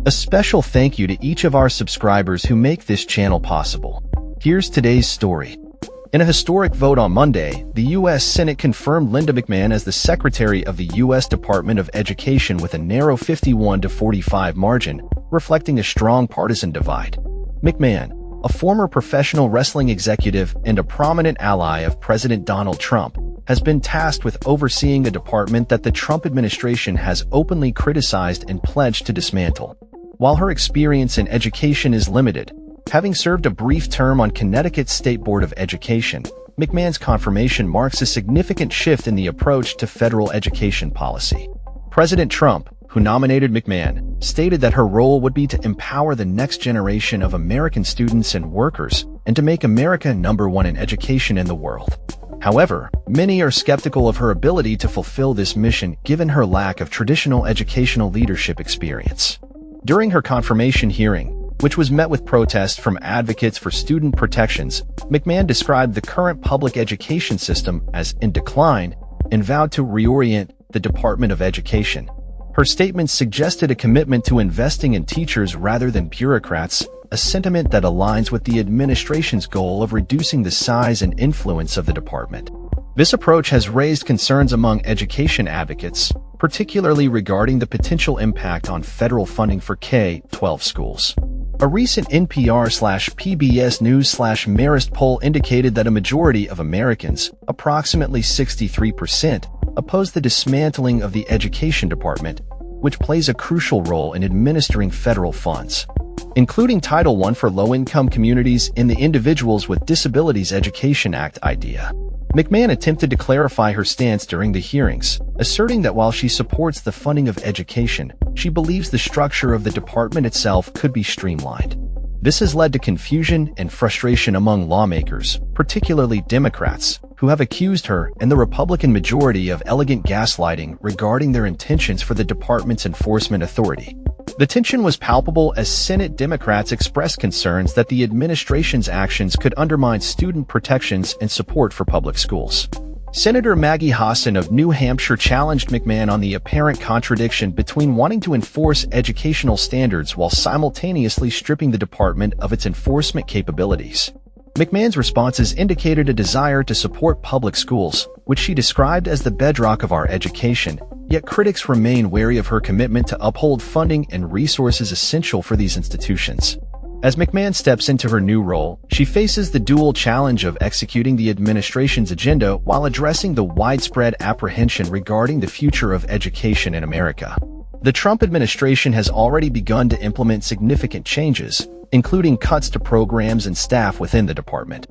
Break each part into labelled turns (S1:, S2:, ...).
S1: A special thank you to each of our subscribers who make this channel possible. Here's today's story. In a historic vote on Monday, the U.S. Senate confirmed Linda McMahon as the Secretary of the U.S. Department of Education with a narrow 51-45 margin, reflecting a strong partisan divide. McMahon, a former professional wrestling executive and a prominent ally of President Donald Trump, has been tasked with overseeing a department that the Trump administration has openly criticized and pledged to dismantle. While her experience in education is limited, having served a brief term on Connecticut's State Board of Education, McMahon's confirmation marks a significant shift in the approach to federal education policy. President Trump, who nominated McMahon, stated that her role would be to empower the next generation of American students and workers and to make America #1 in education in the world. However, many are skeptical of her ability to fulfill this mission given her lack of traditional educational leadership experience. During her confirmation hearing, which was met with protests from advocates for student protections, McMahon described the current public education system as in decline and vowed to reorient the Department of Education. Her statements suggested a commitment to investing in teachers rather than bureaucrats, a sentiment that aligns with the administration's goal of reducing the size and influence of the department. This approach has raised concerns among education advocates, particularly regarding the potential impact on federal funding for K-12 schools. A recent NPR/PBS News/Marist poll indicated that a majority of Americans, approximately 63%, oppose the dismantling of the education department, which plays a crucial role in administering federal funds, including Title I for low-income communities in the Individuals with Disabilities Education Act idea. McMahon attempted to clarify her stance during the hearings, asserting that while she supports the funding of education, she believes the structure of the department itself could be streamlined. This has led to confusion and frustration among lawmakers, particularly Democrats, who have accused her and the Republican majority of elegant gaslighting regarding their intentions for the department's enforcement authority. The tension was palpable as Senate Democrats expressed concerns that the administration's actions could undermine student protections and support for public schools. Senator Maggie Hassan of New Hampshire challenged McMahon on the apparent contradiction between wanting to enforce educational standards while simultaneously stripping the department of its enforcement capabilities. McMahon's responses indicated a desire to support public schools, which she described as the bedrock of our education, yet critics remain wary of her commitment to uphold funding and resources essential for these institutions. As McMahon steps into her new role, she faces the dual challenge of executing the administration's agenda while addressing the widespread apprehension regarding the future of education in America. The Trump administration has already begun to implement significant changes, including cuts to programs and staff within the department,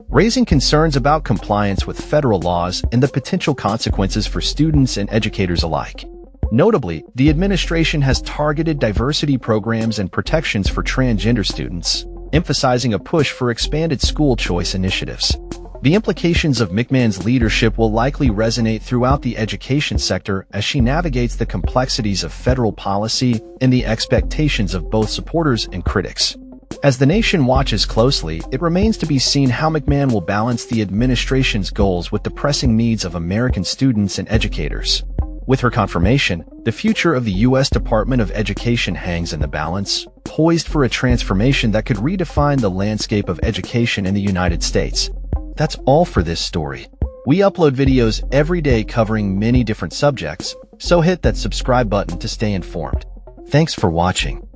S1: raising concerns about compliance with federal laws and the potential consequences for students and educators alike. Notably, the administration has targeted diversity programs and protections for transgender students, emphasizing a push for expanded school choice initiatives. The implications of McMahon's leadership will likely resonate throughout the education sector as she navigates the complexities of federal policy and the expectations of both supporters and critics. As the nation watches closely, it remains to be seen how McMahon will balance the administration's goals with the pressing needs of American students and educators. With her confirmation, the future of the U.S. Department of Education hangs in the balance, poised for a transformation that could redefine the landscape of education in the United States. That's all for this story. We upload videos every day covering many different subjects, so hit that subscribe button to stay informed. Thanks for watching.